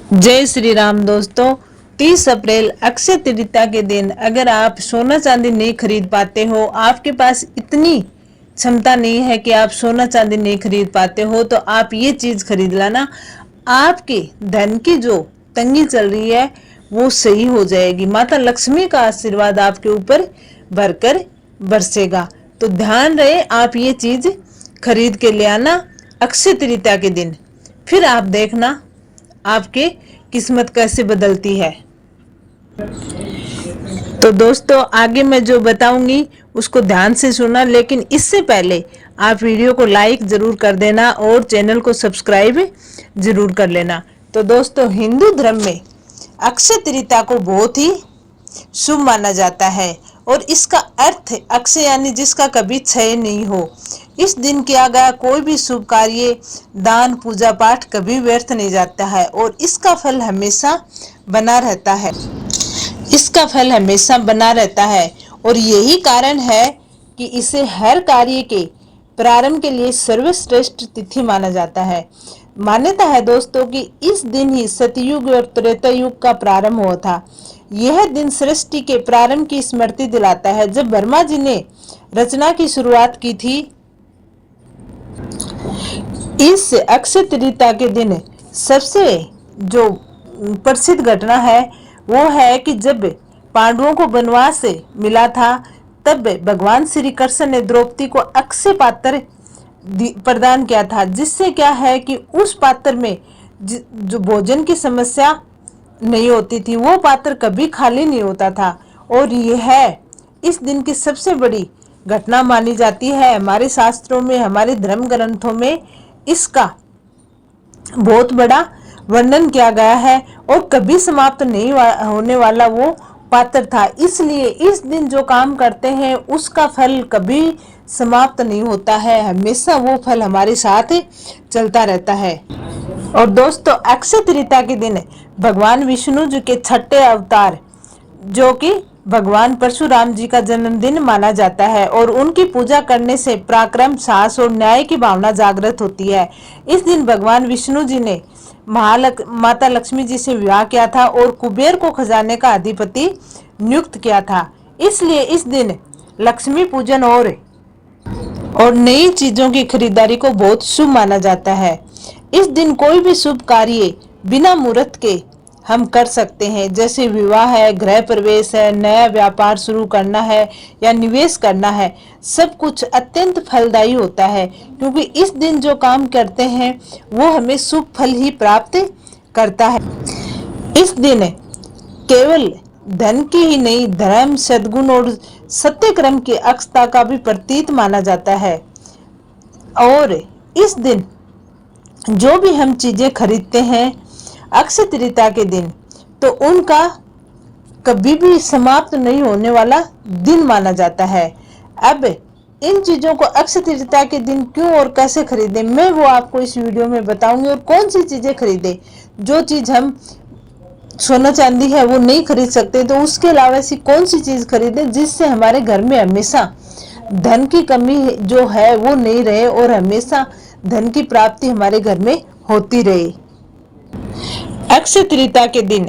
जय श्री राम दोस्तों। 30 अप्रैल अक्षय तृतीया के दिन अगर आप सोना चांदी नहीं खरीद पाते हो, आपके पास इतनी क्षमता नहीं है कि आप सोना चांदी नहीं खरीद पाते हो, तो आप ये चीज खरीद लाना। आपके धन की जो तंगी चल रही है वो सही हो जाएगी। माता लक्ष्मी का आशीर्वाद आपके ऊपर भरकर बरसेगा। तो ध्यान रहे, आप ये चीज खरीद के ले आना अक्षय तृतीया के दिन। फिर आप देखना आपके किस्मत कैसे बदलती है। तो दोस्तों, आगे मैं जो बताऊंगी उसको ध्यान से सुनना, लेकिन इससे पहले आप वीडियो को लाइक जरूर कर देना और चैनल को सब्सक्राइब जरूर कर लेना। तो दोस्तों, हिंदू धर्म में अक्षय तृतीया को बहुत ही शुभ माना जाता है और इसका अर्थ अक्षय यानी जिसका कभी क्षय नहीं हो। इस दिन किया गया कोई भी शुभ कार्य, दान, पूजा पाठ कभी व्यर्थ नहीं जाता है और इसका फल हमेशा बना रहता है। इसका फल हमेशा बना रहता है और यही कारण है कि इसे हर कार्य के प्रारंभ के लिए सर्वश्रेष्ठ तिथि माना जाता है। मान्यता है दोस्तों कि इस दिन ही सतयुग और त्रेता युग का प्रारंभ हुआ था। यह दिन सृष्टि के प्रारंभ की स्मृति दिलाता है, जब ब्रह्मा जी ने रचना की शुरुआत की थी। इस अक्षय तृतीया के दिन सबसे जो प्रसिद्ध घटना है वो है कि जब पांडवों को वनवास से मिला था, तब भगवान श्री कृष्ण ने द्रौपदी को अक्षय पात्र प्रदान किया था, जिससे क्या है कि उस पात्र में जो भोजन की समस्या नहीं होती थी, वो पात्र कभी खाली नहीं होता था। और यह इस दिन की सबसे बड़ी घटना मानी जाती है। हमारे शास्त्रों में, हमारे धर्म ग्रंथों में इसका बहुत बड़ा वर्णन किया गया है और कभी समाप्त नहीं होने वाला वो पात्र था। इसलिए इस दिन जो काम करते हैं उसका फल कभी समाप्त नहीं होता है, हमेशा वो फल हमारे साथ चलता रहता है। और दोस्तों, अक्षय तृतीया के दिन भगवान विष्णु जी के छठे अवतार जो कि भगवान परशुराम जी का जन्मदिन माना जाता है और उनकी पूजा करने से पराक्रम, साहस और न्याय की भावना जागृत होती है। इस दिन भगवान विष्णु जी ने माता लक्ष्मी जी से विवाह किया था और कुबेर को खजाने का अधिपति नियुक्त किया था। इसलिए इस दिन लक्ष्मी पूजन और नई चीजों की खरीदारी को बहुत शुभ माना जाता है। इस दिन कोई भी शुभ कार्य बिना मुहूर्त के हम कर सकते हैं, जैसे विवाह है, गृह प्रवेश है, नया व्यापार शुरू करना है या निवेश करना है। सब कुछ अत्यंत फलदायी होता है, क्योंकि इस दिन जो काम करते हैं वो हमें शुभ फल ही प्राप्त करता है। इस दिन केवल धन की ही नहीं, धर्म, सद्गुण और सत्य क्रम की अक्षता का भी प्रतीक माना जाता है। और इस दिन जो भी हम चीजें खरीदते हैं अक्षय तृतीया के दिन, तो उनका कभी भी समाप्त नहीं होने वाला दिन माना जाता है। अब इन चीजों को अक्षय तृतीया के दिन क्यों और कैसे खरीदें, मैं वो आपको इस वीडियो में बताऊंगी। और कौन सी चीजें खरीदें, जो चीज हम सोना चांदी है वो नहीं खरीद सकते, तो उसके अलावा ऐसी कौन सी चीज खरीदें जिससे हमारे घर में हमेशा धन की कमी जो है वो नहीं रहे और हमेशा धन की प्राप्ति हमारे घर में होती रहे। अक्षय तृतीया के दिन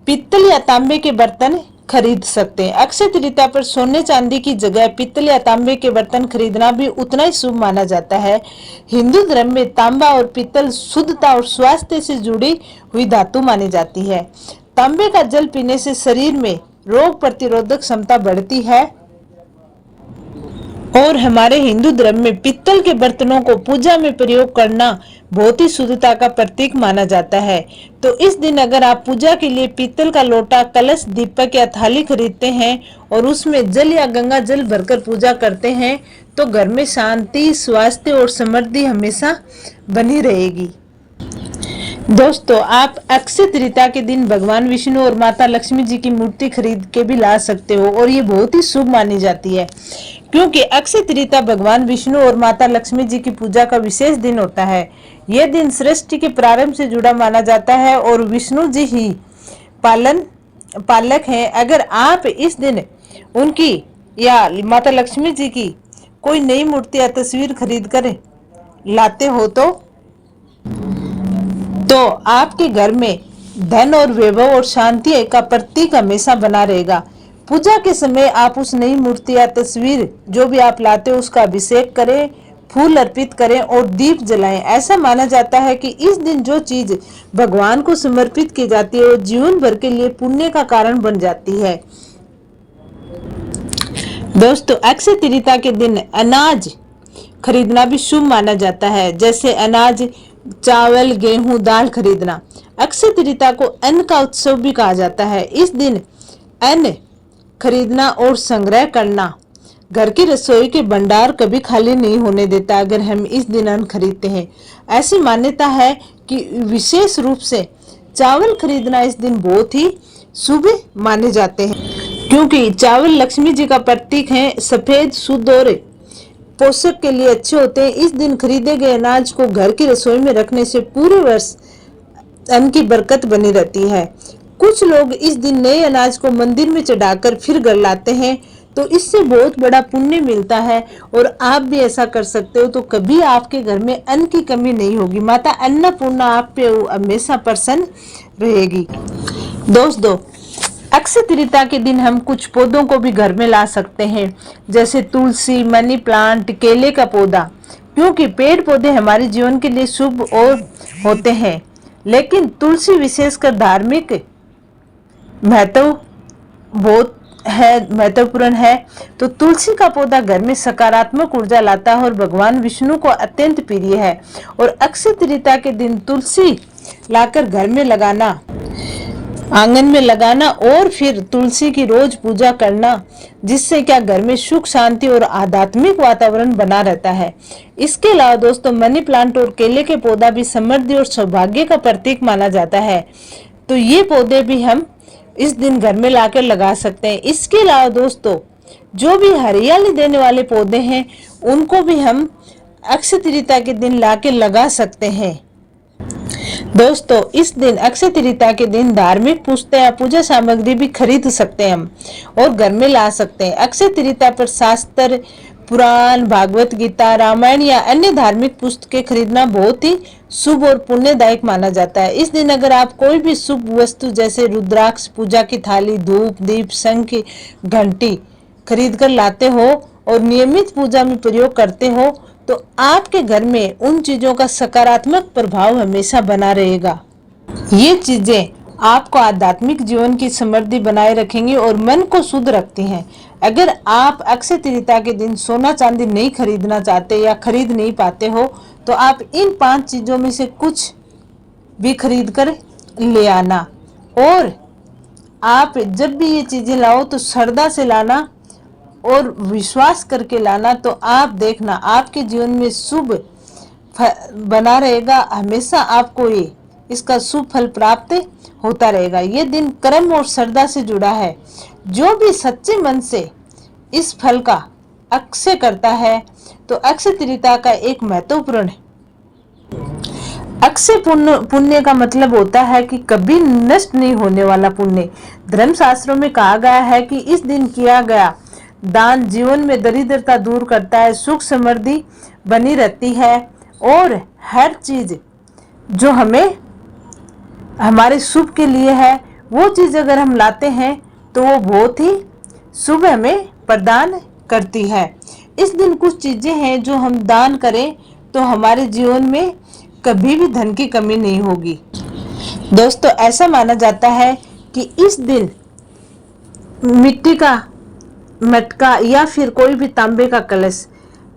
पित्तल या तांबे के बर्तन खरीद सकते हैं। अक्षय तृतीया पर सोने चांदी की जगह पित्तल या तांबे के बर्तन खरीदना भी उतना ही शुभ माना जाता है। हिंदू धर्म में तांबा और पित्तल शुद्धता और स्वास्थ्य से जुड़ी हुई धातु मानी जाती है। तांबे का जल पीने से शरीर में रोग प्रतिरोधक क्षमता बढ़ती है और हमारे हिंदू धर्म में पित्तल के बर्तनों को पूजा में प्रयोग करना बहुत ही शुद्धता का प्रतीक माना जाता है। तो इस दिन अगर आप पूजा के लिए पीतल का लोटा, कलश, दीपक या थाली खरीदते हैं और उसमें जल या गंगा जल भरकर पूजा करते हैं, तो घर में शांति, स्वास्थ्य और समृद्धि हमेशा बनी रहेगी। दोस्तों, आप अक्षय तृतीया के दिन भगवान विष्णु और माता लक्ष्मी जी की मूर्ति खरीद के भी ला सकते हो और ये बहुत ही शुभ मानी जाती है, क्योंकि अक्षय तृतीया भगवान विष्णु और माता लक्ष्मी जी की पूजा का विशेष दिन होता है। यह दिन सृष्टि के प्रारंभ से जुड़ा माना जाता है और विष्णु जी ही पालक हैं। अगर आप इस दिन उनकी या माता लक्ष्मी जी की कोई नई मूर्ति या तस्वीर खरीद कर लाते हो, तो तो आपके घर में धन और वैभव और शांति का प्रतीक हमेशा बना रहेगा। पूजा के समय आप उस नई मूर्ति या तस्वीर जो भी आप लाते हो उसका अभिषेक करें, फूल अर्पित करें और दीप जलाएं। ऐसा माना जाता है कि इस दिन जो चीज भगवान को समर्पित की जाती है वो जीवन भर के लिए पुण्य का कारण बन जाती है। दोस्तों, अक्षय तृतीया के दिन अनाज खरीदना भी शुभ माना जाता है, जैसे अनाज, चावल, गेहूं, दाल खरीदना। अक्षय तृतीया को अन्न का उत्सव भी कहा जाता है। इस दिन अन्न खरीदना और संग्रह करना घर की रसोई के भंडार कभी खाली नहीं होने देता अगर हम इस दिन अन्न खरीदते हैं। ऐसी मान्यता है कि विशेष रूप से चावल खरीदना इस दिन बहुत ही शुभ माने जाते हैं, क्योंकि चावल लक्ष्मी जी का प्रतीक है, सफेद, शुद्ध और पोषक के लिए अच्छे होते हैं। इस दिन खरीदे गए अनाज को घर की रसोई में रखने से पूरे वर्ष अन्न की बरकत बनी रहती है। कुछ लोग इस दिन नए अनाज को मंदिर में चढ़ाकर फिर घर लाते हैं, तो इससे बहुत बड़ा पुण्य मिलता है और आप भी ऐसा कर सकते हो, तो कभी आपके घर में अन्न की कमी नहीं होगी। माता अन्नपूर्णा आप पे हमेशा प्रसन्न रहेगी। दोस्तों, अक्षय तृतीया के दिन हम कुछ पौधों को भी घर में ला सकते हैं, जैसे तुलसी, मनी प्लांट, केले का पौधा, क्योंकि पेड़ पौधे हमारे जीवन के लिए शुभ और होते हैं। लेकिन तुलसी विशेषकर धार्मिक महत्व बहुत महत्वपूर्ण है। तो तुलसी का पौधा घर में सकारात्मक ऊर्जा लाता है और भगवान विष्णु को अत्यंत प्रिय है। और अक्षय तृतीया के दिन तुलसी लाकर घर में लगाना, आंगन में लगाना और फिर तुलसी की रोज पूजा करना, जिससे क्या घर में सुख, शांति और आध्यात्मिक वातावरण बना रहता है। इसके अलावा दोस्तों, मनी प्लांट और केले के पौधा भी समृद्धि और सौभाग्य का प्रतीक माना जाता है, तो ये पौधे भी हम इस दिन घर में लाकर लगा सकते हैं। इसके अलावा दोस्तों, जो भी हरियाली देने वाले पौधे हैं उनको भी हम अक्षय तृतीया के दिन लाकर लगा सकते हैं। दोस्तों, इस दिन अक्षय तृतीया के दिन धार्मिक पुस्तकें या पूजा सामग्री भी खरीद सकते हैं हम और घर में ला सकते हैं। अक्षय तृतीया पर शास्त्र, पुराण, भागवत गीता, रामायण या अन्य धार्मिक पुस्तकें खरीदना बहुत ही शुभ और पुण्यदायक माना जाता है। इस दिन अगर आप कोई भी शुभ वस्तु जैसे रुद्राक्ष, पूजा की थाली, धूप, दीप, शंख, घंटी खरीद कर लाते हो और नियमित पूजा में प्रयोग करते हो, तो आपके घर में उन चीजों का सकारात्मक प्रभाव हमेशा बना रहेगा। ये चीजें आपको आध्यात्मिक जीवन की समृद्धि बनाए रखेंगी और मन को शुद्ध रखती हैं। अगर आप अक्षय तृतीया के दिन सोना चांदी नहीं खरीदना चाहते या खरीद नहीं पाते हो, तो आप इन 5 चीजों में से कुछ भी खरीद कर ले आना। और आप जब भी ये चीजें लाओ तो श्रद्धा से लाना और विश्वास करके लाना, तो आप देखना आपके जीवन में शुभ बना रहेगा। हमेशा आपको ये इसका शुभ फल प्राप्त होता रहेगा। ये दिन कर्म और श्रद्धा से जुड़ा है। जो भी सच्चे मन से इस फल का अक्षय करता है, तो अक्षय तृतीया का एक महत्वपूर्ण अक्षय पुण्य का मतलब होता है कि कभी नष्ट नहीं होने वाला पुण्य। धर्मशास्त्रों में कहा गया है कि इस दिन किया गया दान जीवन में दरिद्रता दूर करता है, सुख समृद्धि बनी रहती है और हर चीज जो हमें हमारे शुभ के लिए है वो चीज अगर हम लाते हैं तो वो बहुत ही शुभ हमें प्रदान करती है। इस दिन कुछ चीजें हैं जो हम दान करें तो हमारे जीवन में कभी भी धन की कमी नहीं होगी। दोस्तों, ऐसा माना जाता है कि इस दिन मिट्टी का मटका या फिर कोई भी तांबे का कलश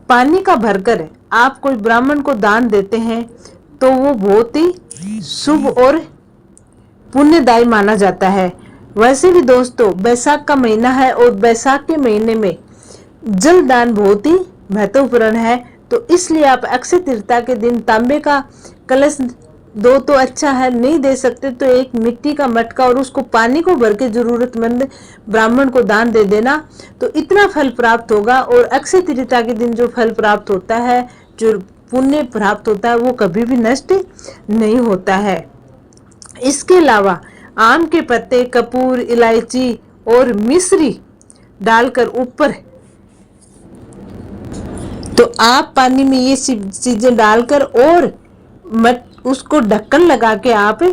पानी का भरकर आप कोई ब्राह्मण को दान देते हैं तो वो बहुत ही शुभ और पुण्यदायी माना जाता है। वैसे भी दोस्तों, बैसाख का महीना है और बैसाख के महीने में जल दान बहुत ही महत्वपूर्ण है, तो इसलिए आप अक्षय तृतीया के दिन तांबे का कलश दो तो अच्छा है, नहीं दे सकते तो एक मिट्टी का मटका और उसको पानी को भर के जरूरतमंद ब्राह्मण को दान दे देना, तो इतना फल प्राप्त होगा। और अक्षय तृतीया के दिन जो फल प्राप्त होता है, जो पुण्य प्राप्त होता है, वो कभी भी नष्ट नहीं होता है। इसके अलावा आम के पत्ते, कपूर, इलायची और मिश्री डालकर ऊपर, तो आप पानी में ये चीजें डालकर और उसको ढक्कन लगा के आप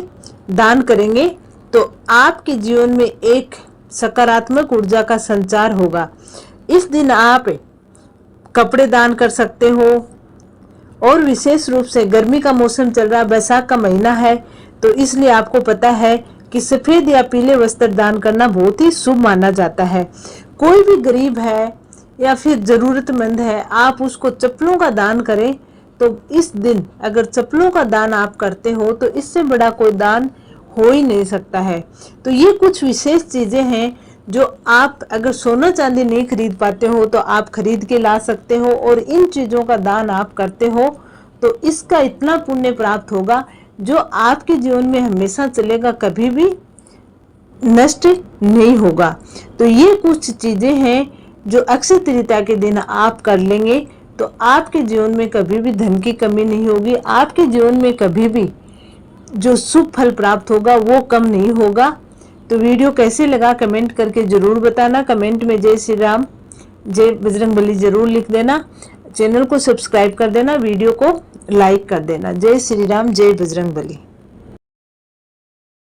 दान करेंगे तो आपके जीवन में एक सकारात्मक ऊर्जा का संचार होगा। इस दिन आप कपड़े दान कर सकते हो, और विशेष रूप से गर्मी का मौसम चल रहा है, बैसाख का महीना है, तो इसलिए आपको पता है कि सफ़ेद या पीले वस्त्र दान करना बहुत ही शुभ माना जाता है। कोई भी गरीब है या फिर ज़रूरतमंद है, आप उसको चप्पलों का दान करें, तो इस दिन अगर चप्पलों का दान आप करते हो तो इससे बड़ा कोई दान हो ही नहीं सकता है। तो ये कुछ विशेष चीज़ें हैं जो आप अगर सोना चांदी नहीं खरीद पाते हो तो आप खरीद के ला सकते हो, और इन चीज़ों का दान आप करते हो तो इसका इतना पुण्य प्राप्त होगा जो आपके जीवन में हमेशा चलेगा, कभी भी नष्ट नहीं होगा। तो ये कुछ चीज़ें हैं जो अक्षय तृतीया के दिन आप कर लेंगे तो आपके जीवन में कभी भी धन की कमी नहीं होगी, आपके जीवन में कभी भी जो शुभ फल प्राप्त होगा वो कम नहीं होगा। तो वीडियो कैसे लगा कमेंट करके ज़रूर बताना। कमेंट में जय श्री राम, जय बजरंगबली ज़रूर लिख देना। चैनल को सब्सक्राइब कर देना, वीडियो को लाइक कर देना। जय श्री राम, जय बजरंगबली।